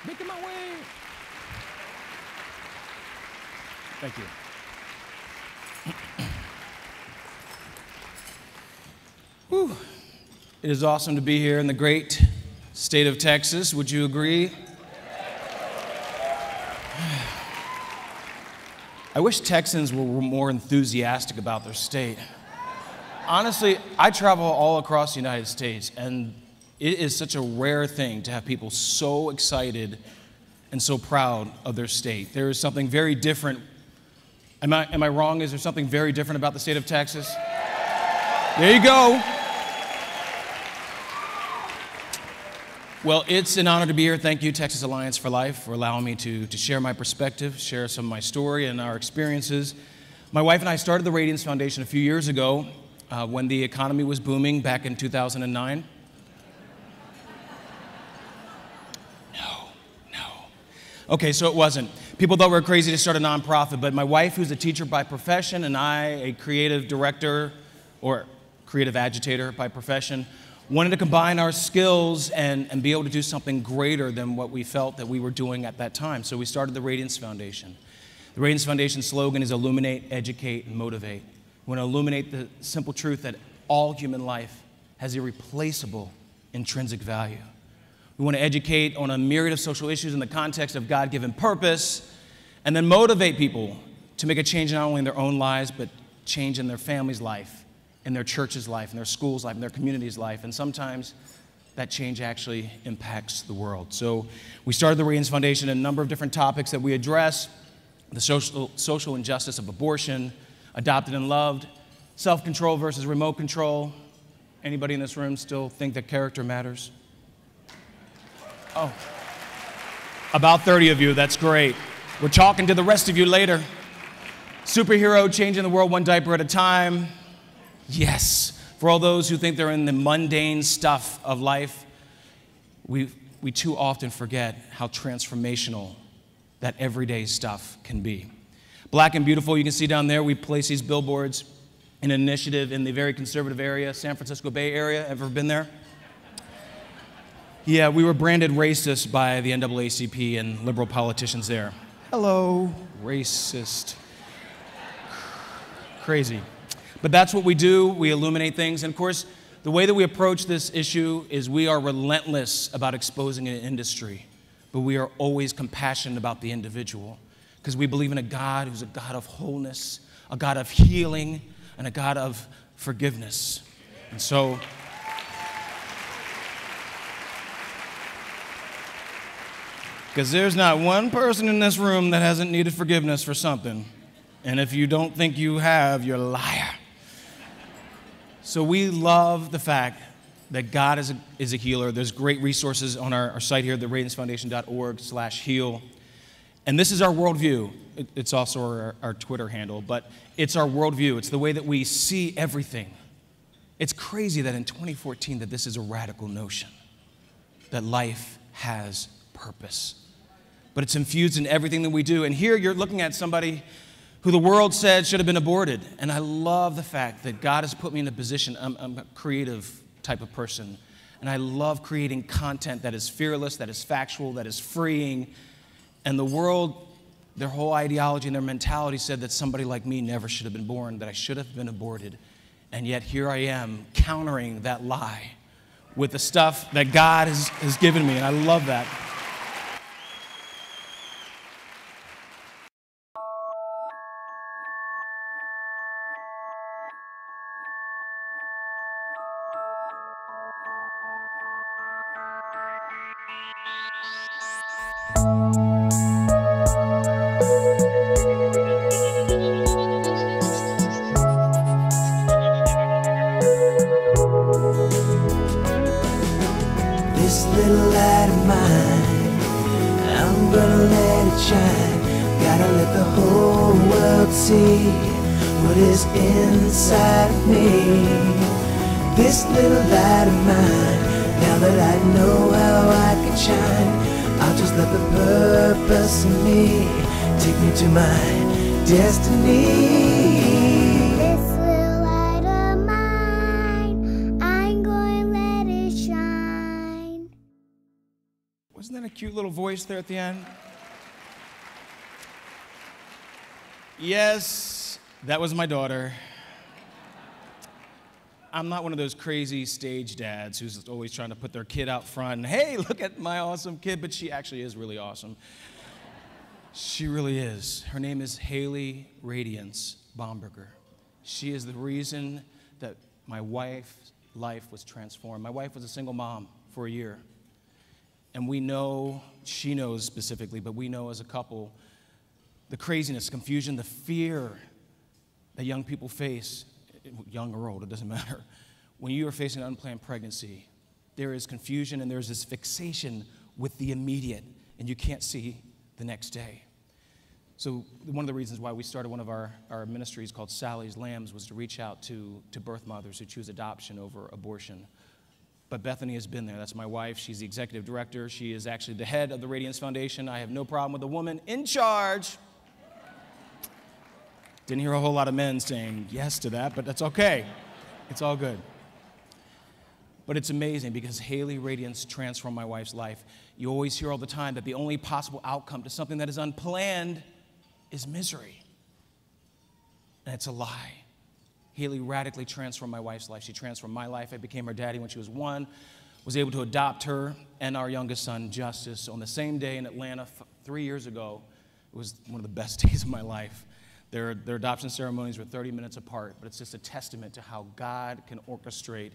Making my way. Thank you. Whew. It is awesome to be here in the great state of Texas. Would you agree? I wish Texans were more enthusiastic about their state. Honestly, I travel all across the United States, and it is such a rare thing to have people so excited and so proud of their state. There is something very different. Am I wrong? Is there something very different about the state of Texas? There you go. Well, it's an honor to be here. Thank you, Texas Alliance for Life, for allowing me to share my perspective, share some of my story and our experiences. My wife and I started the Radiance Foundation a few years ago when the economy was booming back in 2009. No. Okay, so it wasn't. People thought we were crazy to start a nonprofit, but my wife, who's a teacher by profession, and I, a creative director or creative agitator by profession, wanted to combine our skills and be able to do something greater than what we felt that we were doing at that time. So we started the Radiance Foundation. The Radiance Foundation slogan is illuminate, educate, and motivate. We want to illuminate the simple truth that all human life has irreplaceable intrinsic value. We want to educate on a myriad of social issues in the context of God-given purpose, and then motivate people to make a change not only in their own lives, but change in their family's life, in their church's life, in their school's life, in their community's life. And sometimes that change actually impacts the world. So we started the Radiance Foundation in a number of different topics that we address: the social injustice of abortion, adopted and loved, self-control versus remote control. Anybody in this room still think that character matters? Oh, about 30 of you, that's great. We're talking to the rest of you later. Superhero, changing the world one diaper at a time. Yes, for all those who think they're in the mundane stuff of life, we too often forget how transformational that everyday stuff can be. Black and Beautiful, you can see down there, we place these billboards in an initiative in the very conservative area, San Francisco Bay Area. Ever been there? Yeah, we were branded racist by the NAACP and liberal politicians there. Hello, racist. Crazy. But that's what we do. We illuminate things. And of course, the way that we approach this issue is we are relentless about exposing an industry, but we are always compassionate about the individual, because we believe in a God who's a God of wholeness, a God of healing, and a God of forgiveness. And so, because there's not one person in this room that hasn't needed forgiveness for something. And if you don't think you have, you're a liar. So we love the fact that God is a healer. There's great resources on our site here, theradiancefoundation.org/heal. And this is our worldview. It's also our Twitter handle, but it's our worldview. It's the way that we see everything. It's crazy that in 2014 that this is a radical notion, that life has purpose. But it's infused in everything that we do. And here you're looking at somebody who the world said should have been aborted. And I love the fact that God has put me in a position. I'm a creative type of person. And I love creating content that is fearless, that is factual, that is freeing. And the world, their whole ideology and their mentality said that somebody like me never should have been born, that I should have been aborted. And yet here I am countering that lie with the stuff that God has given me. And I love that. This little light of mine, I'm gonna let it shine. Gotta let the whole world see what is inside of me. This little light of mine, now that I know how I can shine, I'll just let the purpose in me take me to my destiny. This little light of mine, I'm going to let it shine. Wasn't that a cute little voice there at the end? Yes, that was my daughter. I'm not one of those crazy stage dads who's always trying to put their kid out front and, hey, look at my awesome kid, but she actually is really awesome. She really is. Her name is Radiance Bomberger. She is the reason that my wife's life was transformed. My wife was a single mom for a year. And we know, she knows specifically, but we know as a couple, the craziness, confusion, the fear that young people face, young or old, it doesn't matter. When you are facing an unplanned pregnancy, there is confusion and there's this fixation with the immediate, and you can't see the next day. So one of the reasons why we started one of our ministries called Sally's Lambs was to reach out to birth mothers who choose adoption over abortion. But Bethany has been there. That's my wife. She's the executive director. She is actually the head of the Radiance Foundation. I have no problem with a woman in charge. Didn't hear a whole lot of men saying yes to that, but that's okay. It's all good. But it's amazing because Haley Radiance transformed my wife's life. You always hear all the time that the only possible outcome to something that is unplanned is misery. And it's a lie. Haley radically transformed my wife's life. She transformed my life. I became her daddy when she was 1, was able to adopt her and our youngest son, Justice, on the same day in Atlanta 3 years ago. It was one of the best days of my life. Their adoption ceremonies were 30 minutes apart, but it's just a testament to how God can orchestrate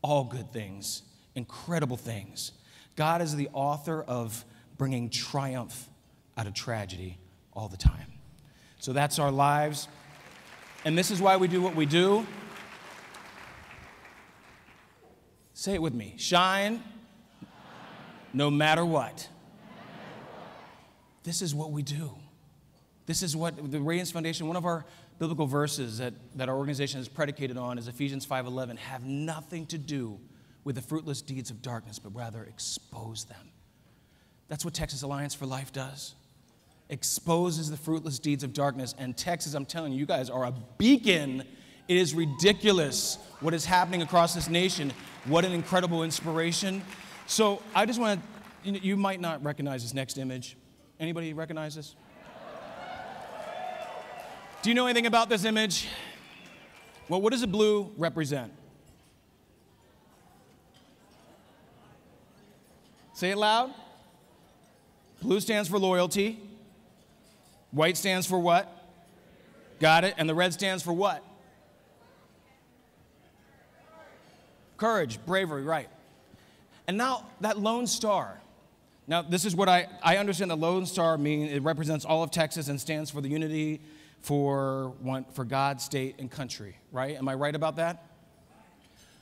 all good things, incredible things. God is the author of bringing triumph out of tragedy all the time. So that's our lives. And this is why we do what we do. Say it with me. Shine no matter what. This is what we do. This is what the Radiance Foundation, one of our biblical verses that our organization is predicated on is Ephesians 5:11. Have nothing to do with the fruitless deeds of darkness, but rather expose them. That's what Texas Alliance for Life does. Exposes the fruitless deeds of darkness. And Texas, I'm telling you, you guys are a beacon. It is ridiculous what is happening across this nation. What an incredible inspiration. So I just want to, you might not recognize this next image. Anybody recognize this? Do you know anything about this image? Well, what does the blue represent? Say it loud. Blue stands for loyalty. White stands for what? Got it. And the red stands for what? Courage, bravery, right. And now that lone star. Now this is what I understand the lone star means. It represents all of Texas and stands for the unity for God, state, and country, right? Am I right about that?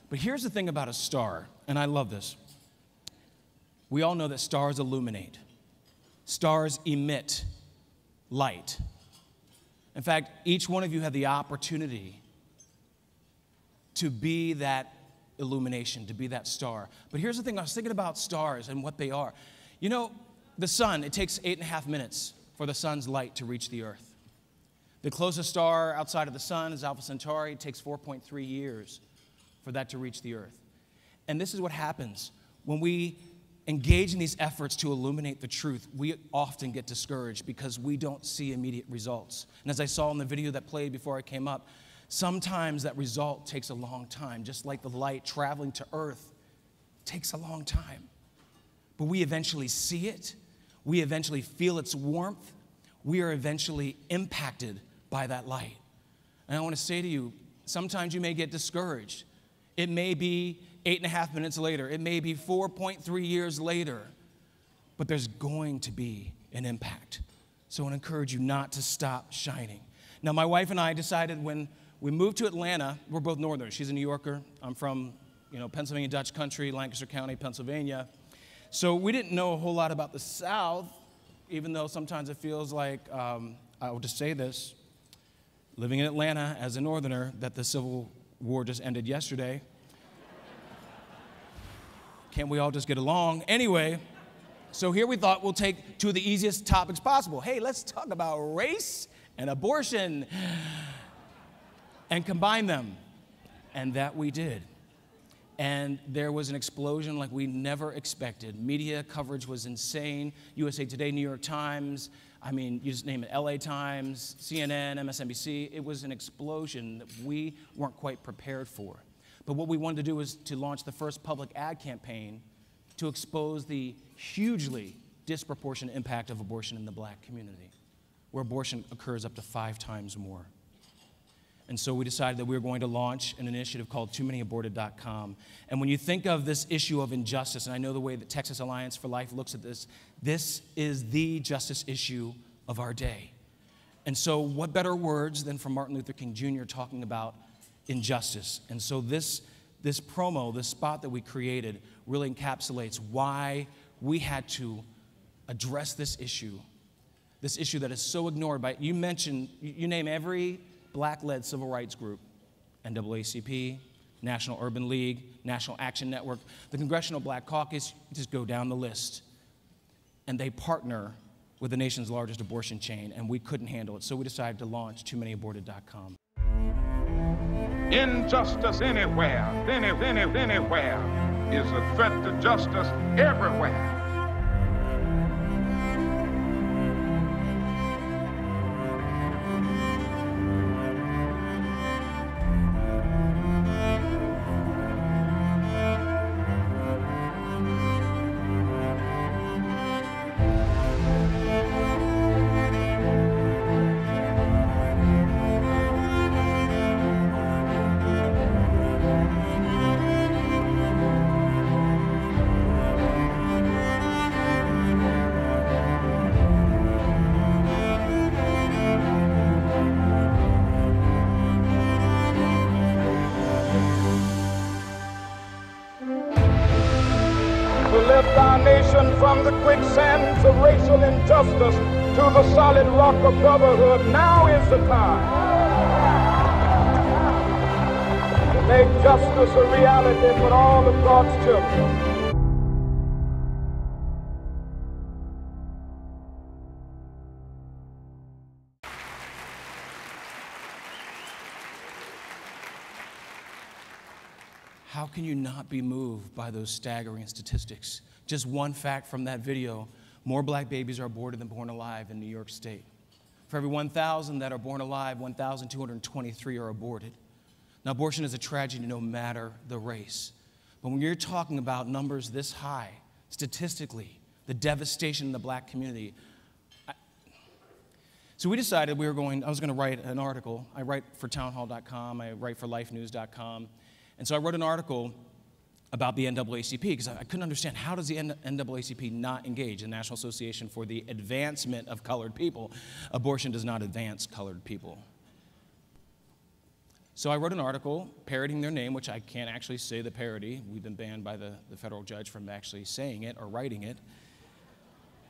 But here's the thing about a star, and I love this. We all know that stars illuminate. Stars emit light. In fact, each one of you had the opportunity to be that illumination, to be that star. But here's the thing, I was thinking about stars and what they are. You know, the sun, it takes 8.5 minutes for the sun's light to reach the earth. The closest star outside of the sun is Alpha Centauri. It takes 4.3 years for that to reach the earth. And this is what happens when we engage in these efforts to illuminate the truth. We often get discouraged because we don't see immediate results. And as I saw in the video that played before I came up, sometimes that result takes a long time, just like the light traveling to earth takes a long time. But we eventually see it. We eventually feel its warmth. We are eventually impacted by that light. And I want to say to you, sometimes you may get discouraged. It may be 8.5 minutes later. It may be 4.3 years later. But there's going to be an impact. So I want to encourage you not to stop shining. Now, my wife and I decided when we moved to Atlanta, we're both Northerners. She's a New Yorker. I'm from, Pennsylvania Dutch country, Lancaster County, Pennsylvania. So we didn't know a whole lot about the South, even though sometimes it feels like, I will just say this, living in Atlanta as a Northerner, that the Civil War just ended yesterday. Can't we all just get along? Anyway, so here we thought we'll take two of the easiest topics possible. Hey, let's talk about race and abortion and combine them. And that we did. And there was an explosion like we never expected. Media coverage was insane. USA Today, New York Times, I mean, you just name it, LA Times, CNN, MSNBC. It was an explosion that we weren't quite prepared for. But what we wanted to do was to launch the first public ad campaign to expose the hugely disproportionate impact of abortion in the black community, where abortion occurs up to 5 times more. And so we decided that we were going to launch an initiative called TooManyAborted.com. And when you think of this issue of injustice, and I know the way that Texas Alliance for Life looks at this, this is the justice issue of our day. And so what better words than from Martin Luther King Jr. talking about injustice? And so this promo, this spot that we created, really encapsulates why we had to address this issue that is so ignored by, you name every black-led civil rights group, NAACP, National Urban League, National Action Network, the Congressional Black Caucus, just go down the list. And they partner with the nation's largest abortion chain, and we couldn't handle it, so we decided to launch TooManyAborted.com. Injustice anywhere is a threat to justice everywhere. Lift our nation from the quicksands of racial injustice to the solid rock of brotherhood. Now is the time to make justice a reality for all of God's children. How can you not be moved by those staggering statistics? Just one fact from that video, more black babies are aborted than born alive in New York State. For every 1,000 that are born alive, 1,223 are aborted. Now, abortion is a tragedy no matter the race. But when you're talking about numbers this high, statistically, the devastation in the black community, so we decided I was going to write an article. I write for townhall.com, I write for lifenews.com. And so I wrote an article about the NAACP because I couldn't understand, how does the NAACP not engage, the National Association for the Advancement of Colored People? Abortion does not advance colored people. So I wrote an article parodying their name, which I can't actually say the parody. We've been banned by the federal judge from actually saying it or writing it.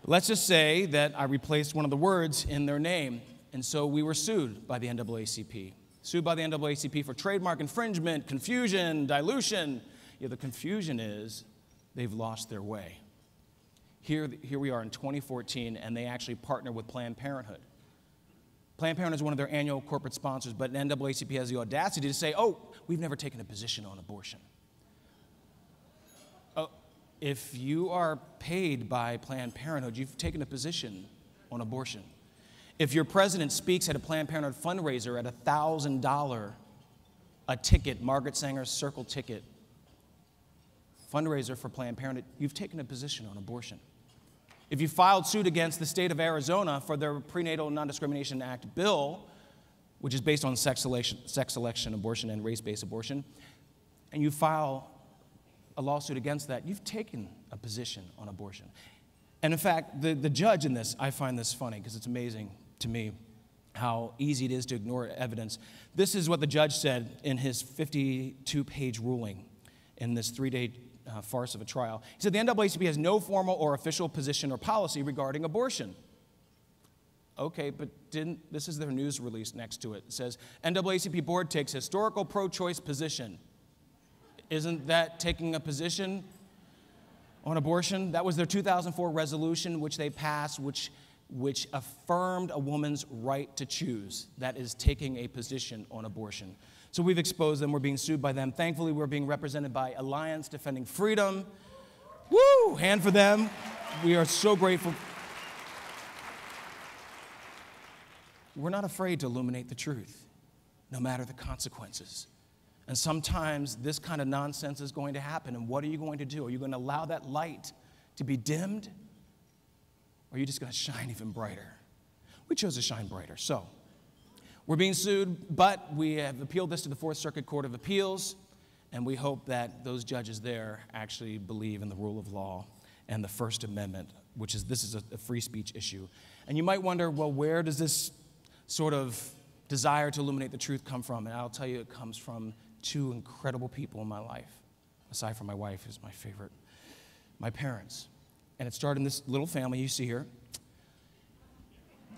Let's just say that I replaced one of the words in their name, and so we were sued by the NAACP. Sued by the NAACP for trademark infringement, confusion, dilution. Yeah, the confusion is they've lost their way. Here we are in 2014, and they actually partner with Planned Parenthood. Planned Parenthood is one of their annual corporate sponsors, but NAACP has the audacity to say, oh, we've never taken a position on abortion. Oh, if you are paid by Planned Parenthood, you've taken a position on abortion. If your president speaks at a Planned Parenthood fundraiser at $1,000 a ticket, Margaret Sanger's Circle ticket, fundraiser for Planned Parenthood, you've taken a position on abortion. If you filed suit against the state of Arizona for their Prenatal Non-Discrimination Act bill, which is based on sex selection abortion and race-based abortion, and you file a lawsuit against that, you've taken a position on abortion. And in fact, the judge in this, I find this funny because it's amazing to me how easy it is to ignore evidence. This is what the judge said in his 52-page ruling in this 3-day farce of a trial. He said the NAACP has no formal or official position or policy regarding abortion. Okay, but this is their news release next to it. It says, NAACP board takes historical pro-choice position. Isn't that taking a position on abortion? That was their 2004 resolution, which they passed, which affirmed a woman's right to choose. That is taking a position on abortion. So we've exposed them. We're being sued by them. Thankfully, we're being represented by Alliance Defending Freedom. Woo! Hand for them. We are so grateful. We're not afraid to illuminate the truth, no matter the consequences. And sometimes this kind of nonsense is going to happen. And what are you going to do? Are you going to allow that light to be dimmed? Or are you just going to shine even brighter? We chose to shine brighter. So we're being sued, but we have appealed this to the Fourth Circuit Court of Appeals. And we hope that those judges there actually believe in the rule of law and the First Amendment, which is, this is a free speech issue. And you might wonder, well, where does this sort of desire to illuminate the truth come from? And I'll tell you, it comes from two incredible people in my life, aside from my wife, who's my favorite, my parents. And it started in this little family you see here.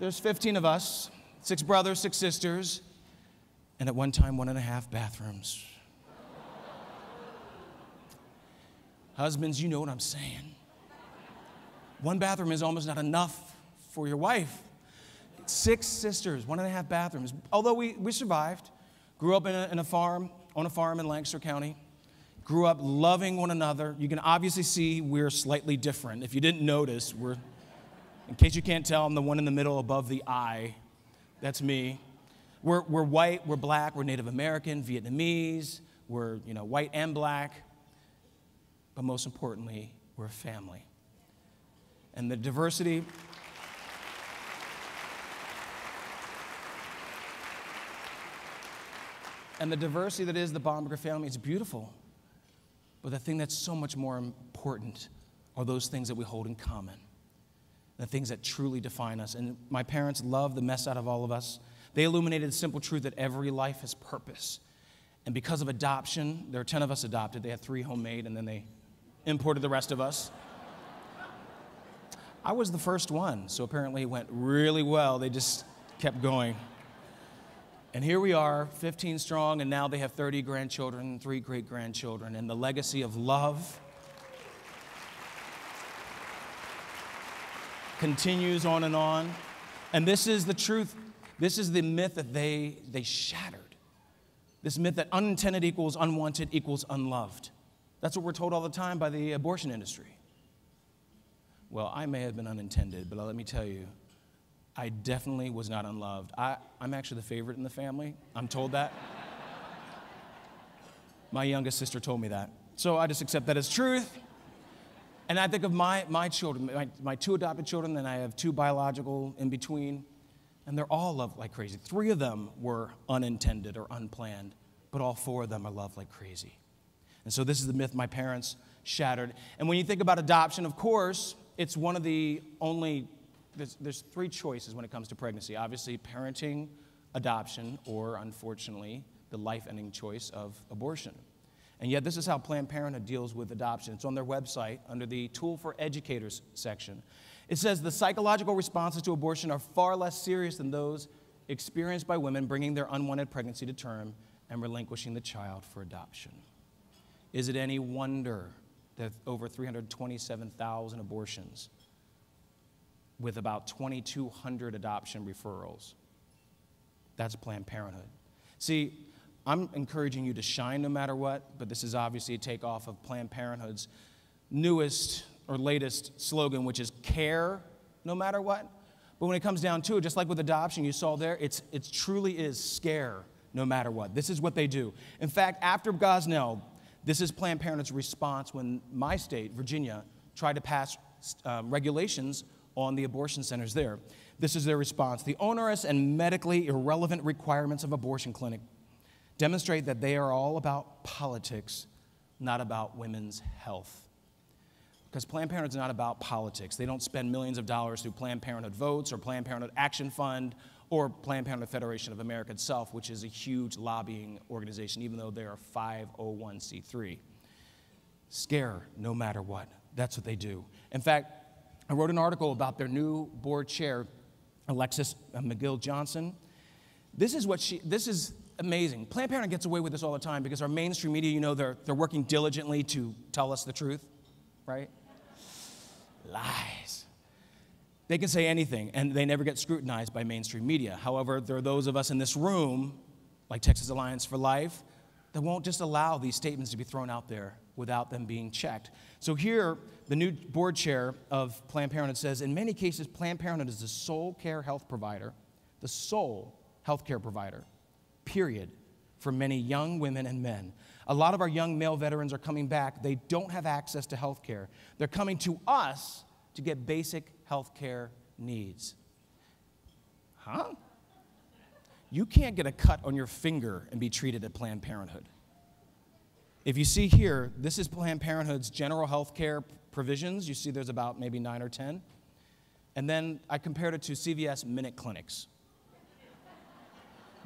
There's 15 of us, 6 brothers, 6 sisters, and at one time, 1.5 bathrooms. Husbands, you know what I'm saying. 1 bathroom is almost not enough for your wife. 6 sisters, 1.5 bathrooms. Although we survived, grew up on a farm in Lancaster County, grew up loving one another. You can obviously see we're slightly different. If you didn't notice, in case you can't tell, I'm the one in the middle above the eye. That's me. We're white, we're black, we're Native American, Vietnamese, we're white and black, but most importantly, we're a family. And the diversity that is the Bomberger family, it's beautiful. But the thing that's so much more important are those things that we hold in common, the things that truly define us. And my parents loved the mess out of all of us. They illuminated the simple truth that every life has purpose. And because of adoption, there are 10 of us adopted. They had 3 homemade, and then they imported the rest of us. I was the first one, so apparently it went really well. They just kept going. And here we are, 15 strong, and now they have 30 grandchildren, 3 great-grandchildren, and the legacy of love continues on and on. And this is the truth. This is the myth that they shattered. This myth that unintended equals unwanted equals unloved. That's what we're told all the time by the abortion industry. Well, I may have been unintended, but let me tell you, I definitely was not unloved. I'm actually the favorite in the family. I'm told that. My youngest sister told me that. So I just accept that as truth. And I think of my children, my 2 adopted children, and I have 2 biological in between, and they're all loved like crazy. 3 of them were unintended or unplanned, but all 4 of them are loved like crazy. And so this is the myth my parents shattered. And when you think about adoption, of course, it's one of the only, there's 3 choices when it comes to pregnancy. Obviously, parenting, adoption, or unfortunately, the life-ending choice of abortion. And yet this is how Planned Parenthood deals with adoption. It's on their website under the Tool for Educators section. It says the psychological responses to abortion are far less serious than those experienced by women bringing their unwanted pregnancy to term and relinquishing the child for adoption. Is it any wonder that over 327,000 abortions with about 2,200 adoption referrals? That's Planned Parenthood. See, I'm encouraging you to shine no matter what, but this is obviously a takeoff of Planned Parenthood's newest or latest slogan, which is care no matter what. But when it comes down to it, just like with adoption you saw there, it truly is scare no matter what. This is what they do. In fact, after Gosnell, this is Planned Parenthood's response when my state, Virginia, tried to pass regulations on the abortion centers there. This is their response. The onerous and medically irrelevant requirements of abortion clinic demonstrate that they are all about politics, not about women's health. Because Planned Parenthood is not about politics. They don't spend millions of dollars through Planned Parenthood Votes or Planned Parenthood Action Fund or Planned Parenthood Federation of America itself, which is a huge lobbying organization, even though they are 501c3. Scare no matter what. That's what they do. In fact, I wrote an article about their new board chair, Alexis McGill Johnson. This is amazing. Planned Parenthood gets away with this all the time because our mainstream media, you know, they're working diligently to tell us the truth, right? Lies. They can say anything, and they never get scrutinized by mainstream media. However, there are those of us in this room like Texas Alliance for Life, that won't just allow these statements to be thrown out there without them being checked. So here, the new board chair of Planned Parenthood says, in many cases, Planned Parenthood is the sole health care provider, period, for many young women and men. A lot of our young male veterans are coming back. They don't have access to health care. They're coming to us to get basic health care needs. Huh? You can't get a cut on your finger and be treated at Planned Parenthood. If you see here, this is Planned Parenthood's general health care provisions. You see there's about maybe 9 or 10. And then I compared it to CVS Minute Clinics.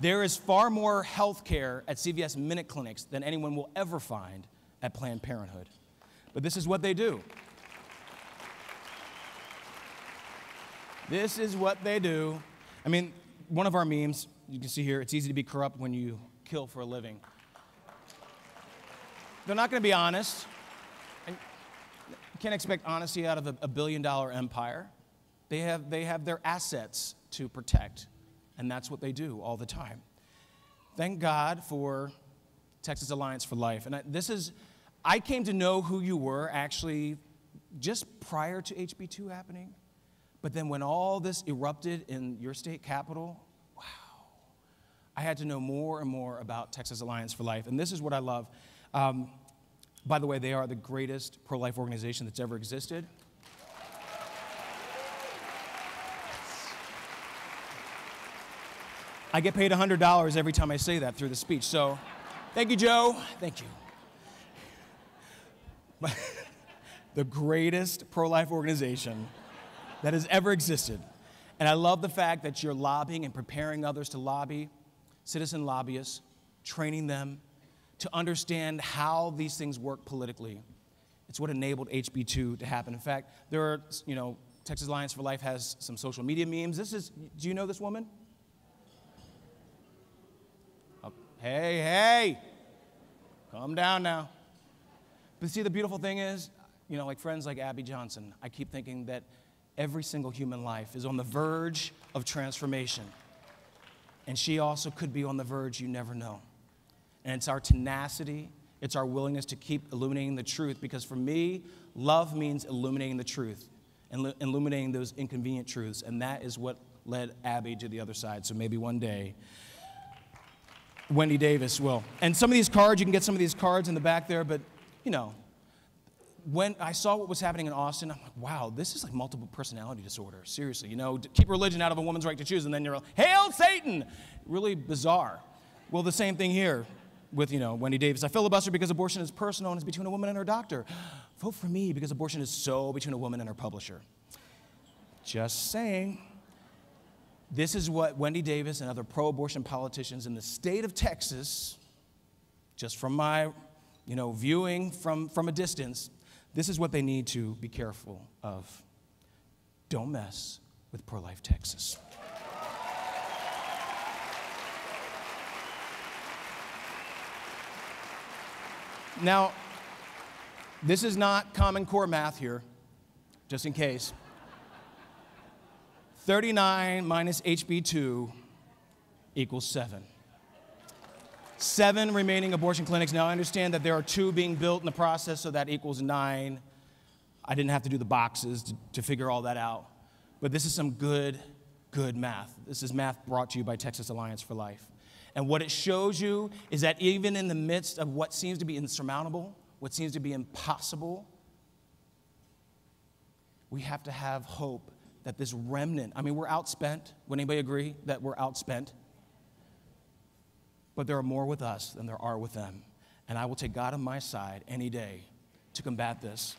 There is far more health care at CVS Minute Clinics than anyone will ever find at Planned Parenthood. But this is what they do. This is what they do. I mean, one of our memes, you can see here, it's easy to be corrupt when you kill for a living. They're not going to be honest. And you can't expect honesty out of a billion-dollar empire. They have their assets to protect, and that's what they do all the time. Thank God for Texas Alliance for Life. And I came to know who you were actually just prior to HB2 happening. But then when all this erupted in your state capital, wow, I had to know more and more about Texas Alliance for Life. And this is what I love. By the way, they are the greatest pro-life organization that's ever existed. I get paid $100 every time I say that through the speech. So thank you, Joe. Thank you. The greatest pro-life organization that has ever existed. And I love the fact that you're lobbying and preparing others to lobby, citizen lobbyists, training them to understand how these things work politically. It's what enabled HB2 to happen. In fact, there are, Texas Alliance for Life has some social media memes. Do you know this woman? Oh, hey, calm down now. But see, the beautiful thing is, like friends like Abby Johnson, I keep thinking that every single human life is on the verge of transformation. And she also could be on the verge, you never know. And it's our tenacity, it's our willingness to keep illuminating the truth, because for me, love means illuminating the truth and illuminating those inconvenient truths. And that is what led Abby to the other side. So maybe one day, Wendy Davis will. And some of these cards, you can get some of these cards in the back there, but, when I saw what was happening in Austin, I'm like, wow, this is like multiple personality disorder. Seriously, to keep religion out of a woman's right to choose, and then you're like, hail Satan! Really bizarre. Well, the same thing here with, Wendy Davis. I filibuster because abortion is personal and is between a woman and her doctor. Vote for me because abortion is so between a woman and her publisher. Just saying. This is what Wendy Davis and other pro-abortion politicians in the state of Texas, just from my, viewing from a distance, this is what they need to be careful of. Don't mess with pro-life Texas. Now, this is not Common Core math here, just in case. 39 minus HB2 equals 7. 7 remaining abortion clinics. Now, I understand that there are 2 being built in the process, so that equals 9. I didn't have to do the boxes to figure all that out. But this is some good math. This is math brought to you by Texas Alliance for Life. And what it shows you is that even in the midst of what seems to be insurmountable, what seems to be impossible, we have to have hope that this remnant, we're outspent. Would anybody agree that we're outspent? But there are more with us than there are with them. And I will take God on my side any day to combat this.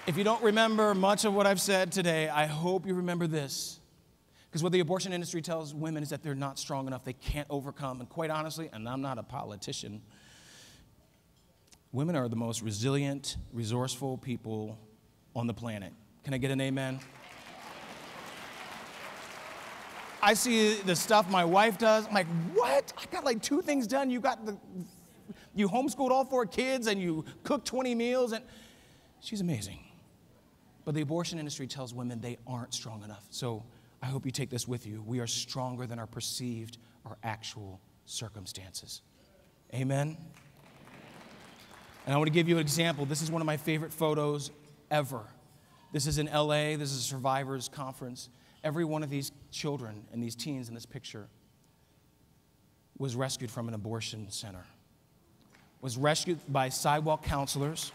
If you don't remember much of what I've said today, I hope you remember this. Because what the abortion industry tells women is that they're not strong enough, they can't overcome. And quite honestly, and I'm not a politician, women are the most resilient, resourceful people on the planet. Can I get an amen? I see the stuff my wife does. I'm like, what? I got like 2 things done. You homeschooled all 4 kids and you cooked 20 meals, and she's amazing. But the abortion industry tells women they aren't strong enough. So I hope you take this with you. We are stronger than our perceived or actual circumstances. Amen? And I want to give you an example. This is one of my favorite photos ever. This is in LA. This is a survivors conference. Every one of these children and these teens in this picture was rescued from an abortion center, was rescued by sidewalk counselors.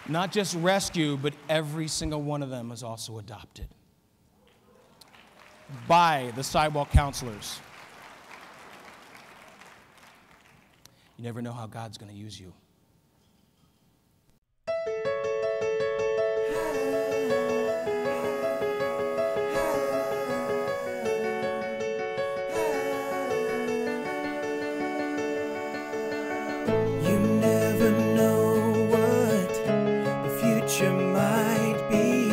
Not just rescue, but every single one of them was also adopted by the sidewalk counselors. You never know how God's going to use you. You never know what the future might be.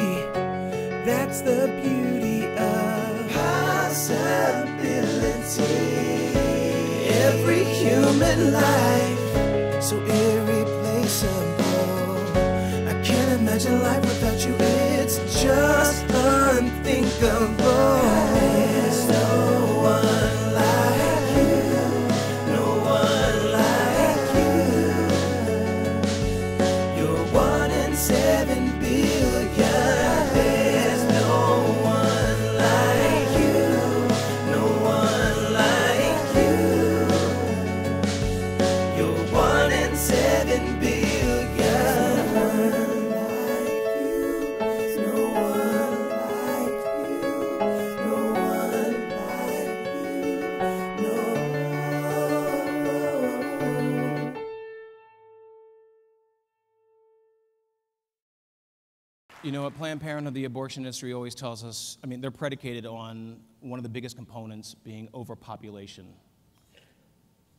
That's the beauty of possibility. Every human life, so irreplaceable. I can't imagine life without you, it's just unthinkable. There's no one like you, no one like you. You're 1 in 7 billion. There's no one like you, no one like you. You're 1 in 7 billion. No one like you. No one like you. No. You know, at Planned Parenthood, the abortion industry always tells us, I mean, they're predicated on one of the biggest components being overpopulation.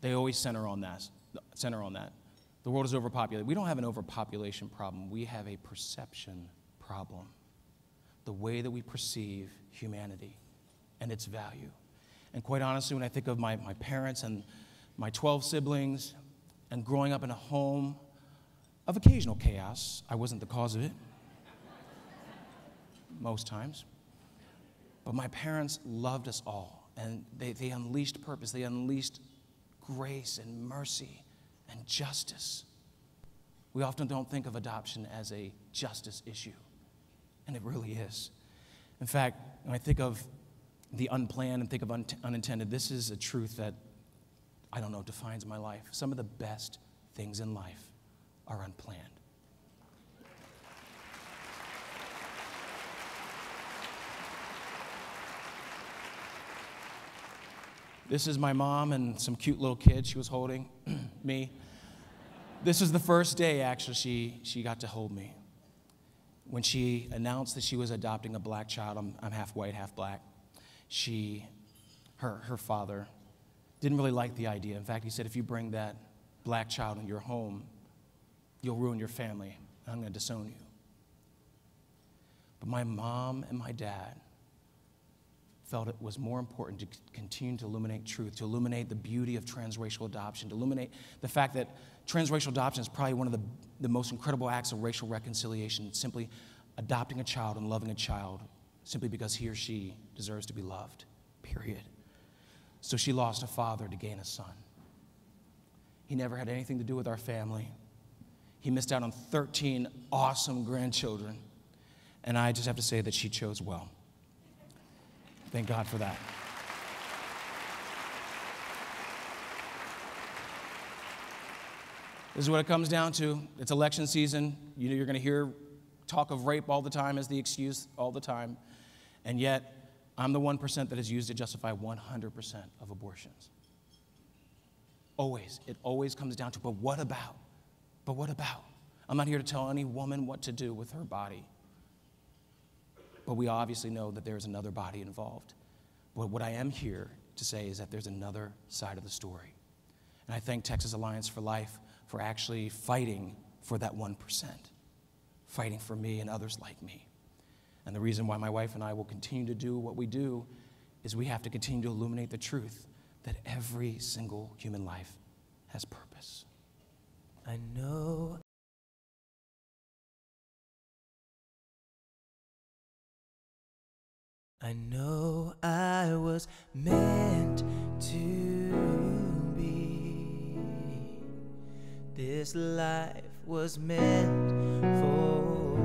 They always center on that. The world is overpopulated. We don't have an overpopulation problem. We have a perception problem. The way that we perceive humanity and its value. And quite honestly, when I think of my parents and my 12 siblings and growing up in a home of occasional chaos, I wasn't the cause of it. Most times. But my parents loved us all, and they unleashed purpose. They unleashed grace and mercy and justice. We often don't think of adoption as a justice issue, and it really is. In fact, when I think of the unplanned and think of unintended, this is a truth that, I don't know, defines my life. Some of the best things in life are unplanned. This is my mom and some cute little kids she was holding, me. This was the first day, actually, she got to hold me. When she announced that she was adopting a black child, I'm half white, half black, her father didn't really like the idea. In fact, he said, if you bring that black child in your home, you'll ruin your family, and I'm going to disown you. But my mom and my dad felt it was more important to continue to illuminate truth, to illuminate the beauty of transracial adoption, to illuminate the fact that transracial adoption is probably one of the most incredible acts of racial reconciliation, simply adopting a child and loving a child simply because he or she deserves to be loved, period. So she lost a father to gain a son. He never had anything to do with our family. He missed out on 13 awesome grandchildren, and I just have to say that she chose well. Thank God for that. This is what it comes down to. It's election season. You know, you're going to hear talk of rape all the time as the excuse all the time. And yet, I'm the 1% that is used to justify 100% of abortions. Always. It always comes down to, but what about? But what about? I'm not here to tell any woman what to do with her body. But we obviously know that there's another body involved. But what I am here to say is that there's another side of the story. And I thank Texas Alliance for Life for actually fighting for that 1%, fighting for me and others like me. And the reason why my wife and I will continue to do what we do is we have to continue to illuminate the truth that every single human life has purpose. I know. I know I was meant to be. This life was meant for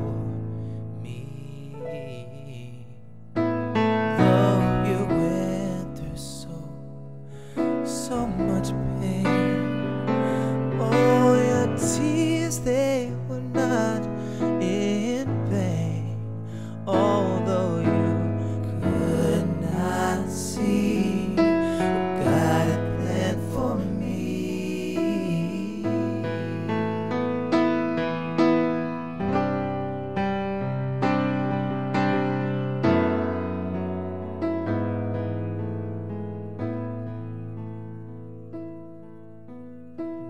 me. Though you went through so much pain, all your tears, they were not in vain. Although you could not see, God had planned for me.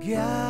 God